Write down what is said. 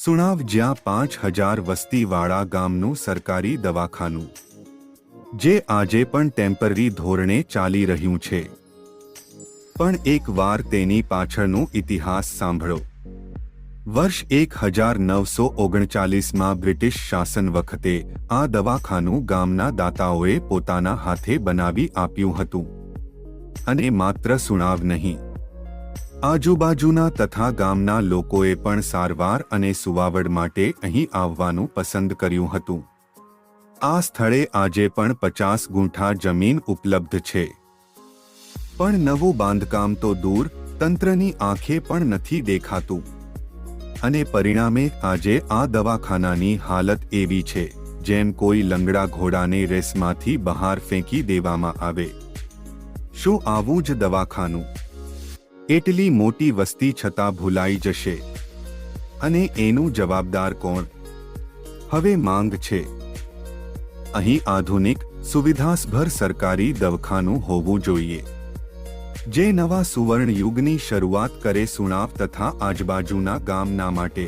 સુણાવ જ્યાં 5000 વસ્તીવાળા ગામનું સરકારી દવાખાનું, જે આજે પણ ટેમ્પરરી ધોરણે ચાલી રહ્યું છે, પણ એકવાર તેની પાછળનો ઇતિહાસ સાંભળો. વર્ષ 1939માં બ્રિટિશ શાસન વખતે આ દવાખાનું ગામના દાતાઓએ પોતાના હાથે બનાવી આપ્યું હતું. અને માત્ર સુણાવ નહીં, આજુબાજુના તથા ગામના લોકોએ પણ સારવાર અને સુવાવડ માટે અહીં આવવાનું પસંદ કર્યું હતું. આ સ્થળે આજે પણ 50 ગુંઠા જમીન ઉપલબ્ધ છે. પણ નવું બાંધકામ તો દૂર, તંત્રની આંખે પણ નથી દેખાતું. અને પરિણામે આજે આ દવાખાનાની હાલત એવી છે જેમ કોઈ લંગડા ઘોડાને રેસમાંથી બહાર ફેંકી દેવામાં આવે. શું આવું જ દવાખાનું એટલી મોટી વસ્તી છતાં ભૂલાઈ જશે? અને એનું જવાબદાર કોણ? હવે માંગ છે અહીં આધુનિક સુવિધાસભર સરકારી દવાખાનું હોવું જોઈએ, જે નવા સુવર્ણ યુગની શરૂઆત કરે સુણાવ તથા આજુબાજુના ગામના માટે.